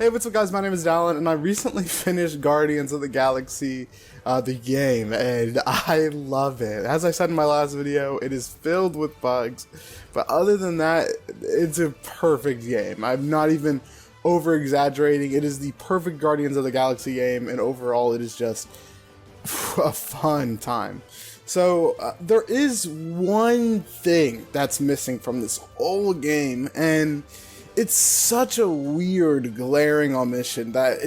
Hey, what's up guys, my name is Dallin, and I recently finished Guardians of the Galaxy, the game, and I love it. As I said in my last video, it is filled with bugs, but other than that, it's a perfect game. I'm not even over-exaggerating. It is the perfect Guardians of the Galaxy game, and overall it is just a fun time. So, there is one thing that's missing from this whole game, and it's such a weird, glaring omission that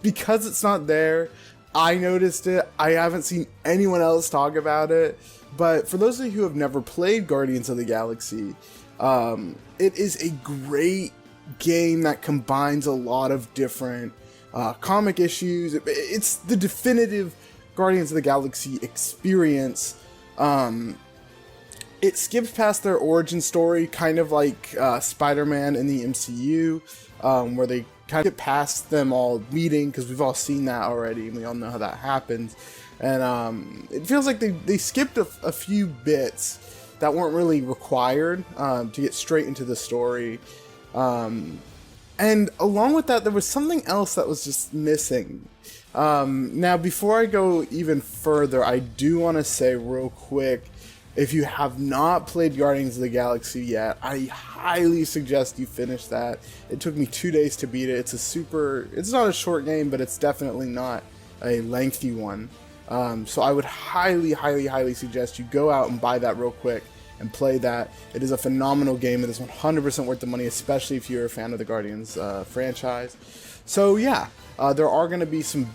because it's not there. I noticed it. I haven't seen anyone else talk about it. But for those of you who have never played Guardians of the Galaxy, it is a great game that combines a lot of different comic issues. It's the definitive Guardians of the Galaxy experience. It skips past their origin story, kind of like Spider-Man in the MCU, where they kind of get past them all meeting, because we've all seen that already, and we all know how that happens. And it feels like they skipped a few bits that weren't really required to get straight into the story. And along with that, there was something else that was just missing. Now, before I go even further, I do want to say real quick, if you have not played Guardians of the Galaxy yet, I highly suggest you finish that. It took me 2 days to beat it. It's not a short game, but it's definitely not a lengthy one. So I would highly suggest you go out and buy that real quick and play that. It is a phenomenal game. It is 100% worth the money, especially if you're a fan of the Guardians franchise. So yeah, there are going to be some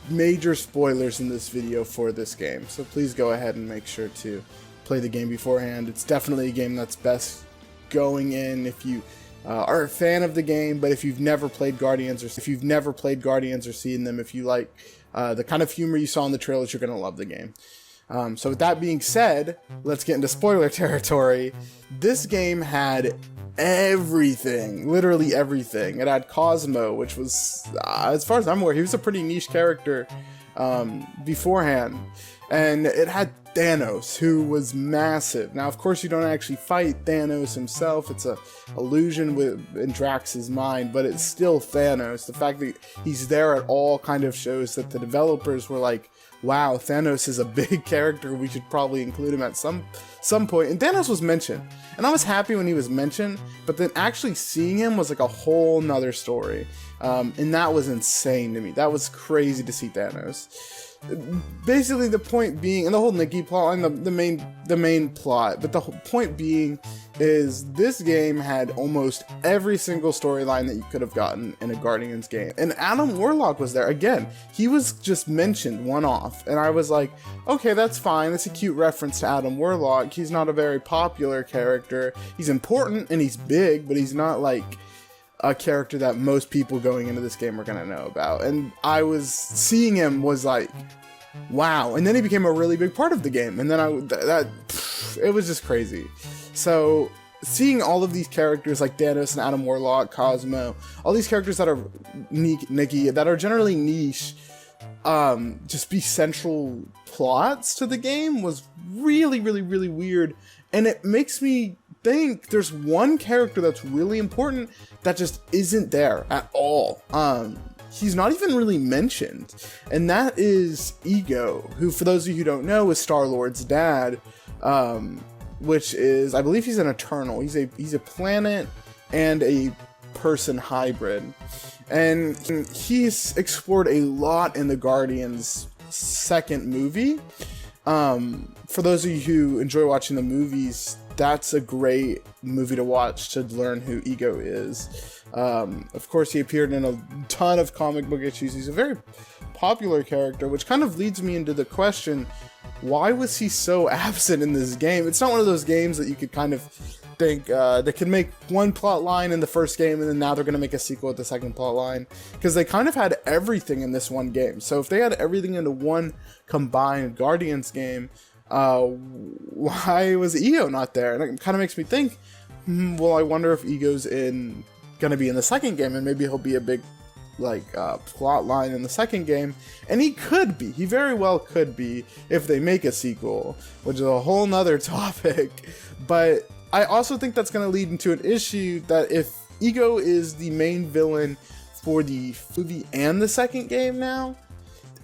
major spoilers in this video for this game. So please go ahead and make sure to play the game beforehand. It's definitely a game that's best going in if you are a fan of the game, but if you've never played Guardians or seen them, if you like the kind of humor you saw in the trailers, you're going to love the game. So with that being said, let's get into spoiler territory. This game had everything, literally everything. It had Cosmo, which was, as far as I'm aware, he was a pretty niche character beforehand. And it had Thanos, who was massive. Now, of course, you don't actually fight Thanos himself. It's a illusion in Drax's mind, but it's still Thanos. The fact that he's there at all kind of shows that the developers were like, wow, Thanos is a big character. We should probably include him at some point. And Thanos was mentioned. And I was happy when he was mentioned, but then actually seeing him was like a whole nother story. And that was insane to me. That was crazy to see Thanos. Basically, the point being, and the whole Nikki plot, and the main plot, but the whole point being is this game had almost every single storyline that you could have gotten in a Guardians game. And Adam Warlock was there. Again, he was just mentioned one-off, and I was like, okay, that's fine. That's a cute reference to Adam Warlock. He's not a very popular character. He's important and he's big, but he's not like a character that most people going into this game are gonna know about. And I was seeing him was like, wow. And then he became a really big part of the game, and then it was just crazy. So seeing all of these characters like Thanos and Adam Warlock, Cosmo, all these characters that are Nikki, that are generally niche, just be central plots to the game was really weird. And it makes me think there's one character that's really important that just isn't there at all. He's not even really mentioned, and that is Ego, who, for those of you who don't know, is Star-Lord's dad, which is, I believe he's an Eternal. He's a planet and a person hybrid, and he's explored a lot in the Guardians second movie. For those of you who enjoy watching the movies, that's a great movie to watch to learn who Ego is. Of course, he appeared in a ton of comic book issues. He's a very popular character, which kind of leads me into the question, why was he so absent in this game? It's not one of those games that you could kind of think they could make one plot line in the first game, and then now they're going to make a sequel with the second plot line, because they kind of had everything in this one game. So if they had everything into one combined Guardians game, why was Ego not there? And it kind of makes me think, well, I wonder if Ego's gonna be in the second game, and maybe he'll be a big plot line in the second game. And he very well could be if they make a sequel, which is a whole nother topic. But I also think that's gonna lead into an issue that if Ego is the main villain for the movie and the second game now,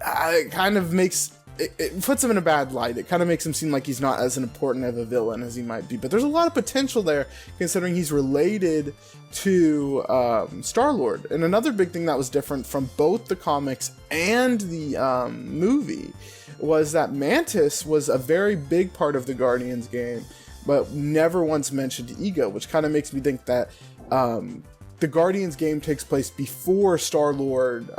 it kind of makes it puts him in a bad light. It kind of makes him seem like he's not as important of a villain as he might be. But there's a lot of potential there, considering he's related to Star-Lord. And another big thing that was different from both the comics and the movie was that Mantis was a very big part of the Guardians game, but never once mentioned Ego, which kind of makes me think that the Guardians game takes place before Star-Lord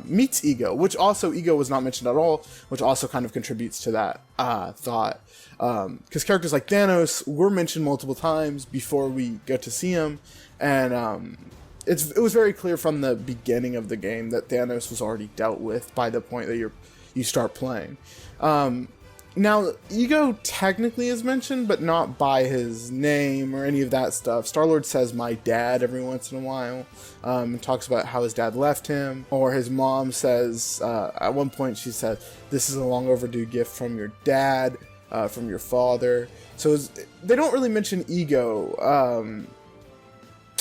meets Ego, which also Ego was not mentioned at all, which also kind of contributes to that thought. Because characters like Thanos were mentioned multiple times before we get to see him, and it was very clear from the beginning of the game that Thanos was already dealt with by the point that you start playing. Now, Ego technically is mentioned, but not by his name or any of that stuff. Star-Lord says "my dad" every once in a while, and talks about how his dad left him, or his mom says, at one point she said, "This is a long overdue gift from your dad, from your father." So they don't really mention Ego.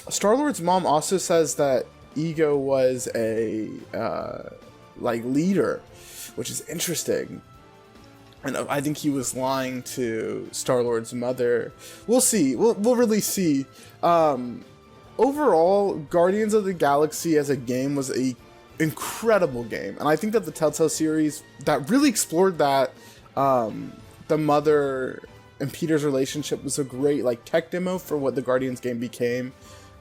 Star-Lord's mom also says that Ego was a leader, which is interesting. And I think he was lying to Star-Lord's mother. We'll see. We'll really see. Overall, Guardians of the Galaxy as a game was a incredible game. And I think that the Telltale series that really explored that, the mother and Peter's relationship, was a great tech demo for what the Guardians game became.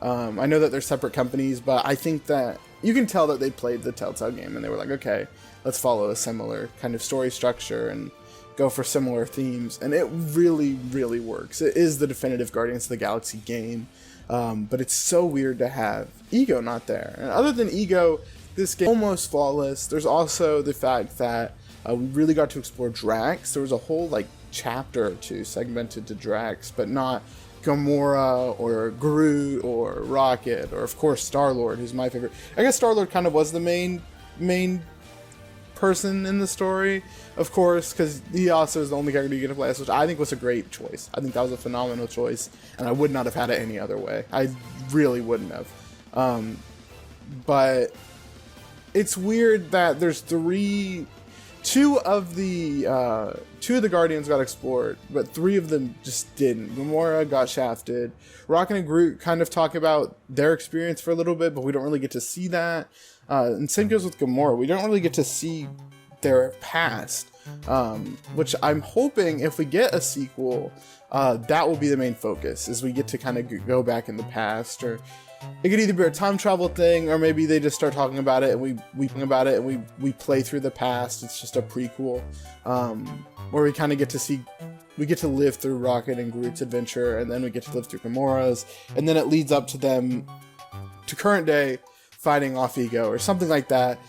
I know that they're separate companies, but I think that you can tell that they played the Telltale game and they were like, okay, let's follow a similar kind of story structure and go for similar themes, and it really, really works. It is the definitive Guardians of the Galaxy game, but it's so weird to have Ego not there. And other than Ego, this game is almost flawless. There's also the fact that we really got to explore Drax. There was a whole chapter or two segmented to Drax, but not Gamora or Groot or Rocket or of course Star-Lord, who's my favorite. I guess Star-Lord kind of was the main person in the story, of course, because he also is the only character you get to play as, which I think was a great choice. I think that was a phenomenal choice, and I would not have had it any other way. I really wouldn't have. But it's weird that there's two of the Guardians got explored, but three of them just didn't. Gamora got shafted. Rocket and Groot kind of talk about their experience for a little bit, but we don't really get to see that. And same goes with Gamora. We don't really get to see their past, which I'm hoping if we get a sequel, that will be the main focus, is we get to kind of go back in the past, or it could either be a time travel thing, or maybe they just start talking about it and we play through the past. It's just a prequel, where we kind of get to live through Rocket and Groot's adventure, and then we get to live through Gamora's, and then it leads up to them to current day fighting off Ego or something like that.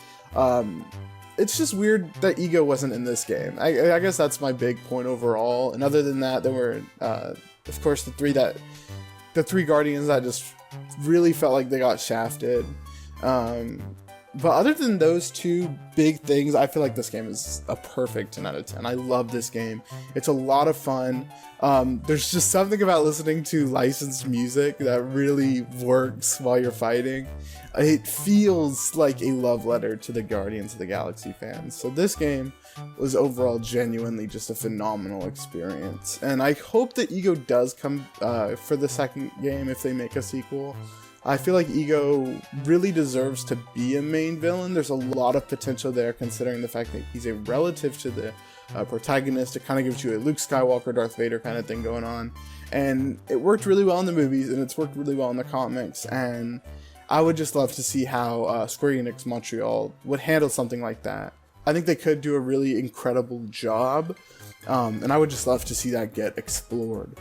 It's just weird that Ego wasn't in this game. I guess that's my big point overall. And other than that, there were, of course, the three Guardians that just really felt like they got shafted. But other than those two big things, I feel like this game is a perfect 10 out of 10. I love this game. It's a lot of fun. There's just something about listening to licensed music that really works while you're fighting. It feels like a love letter to the Guardians of the Galaxy fans. So this game was overall genuinely just a phenomenal experience. And I hope that Ego does come for the second game if they make a sequel. I feel like Ego really deserves to be a main villain. There's a lot of potential there, considering the fact that he's a relative to the protagonist. It kind of gives you a Luke Skywalker, Darth Vader kind of thing going on. And it worked really well in the movies, and it's worked really well in the comics. And I would just love to see how Square Enix Montreal would handle something like that. I think they could do a really incredible job, and I would just love to see that get explored.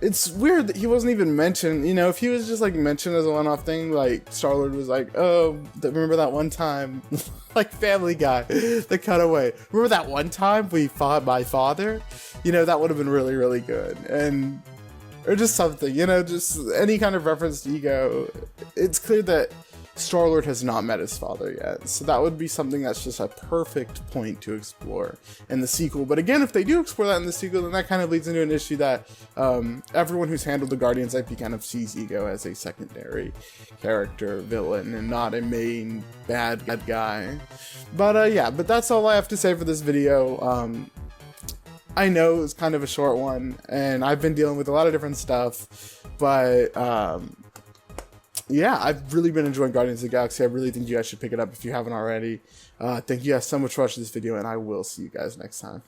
It's weird that he wasn't even mentioned. You know, if he was just mentioned as a one-off thing, Star-Lord was like, oh, remember that one time, Family Guy, the cutaway. Remember that one time we fought my father? You know, that would have been really, really good. Or just something, just any kind of reference to Ego. It's clear that Star-Lord has not met his father yet. So that would be something that's just a perfect point to explore in the sequel. But again, if they do explore that in the sequel, then that kind of leads into an issue that everyone who's handled the Guardians IP kind of sees Ego as a secondary character, villain, and not a main bad guy. But yeah, but that's all I have to say for this video. I know it's kind of a short one, and I've been dealing with a lot of different stuff, but yeah, I've really been enjoying Guardians of the Galaxy. I really think you guys should pick it up if you haven't already. Thank you guys so much for watching this video, and I will see you guys next time.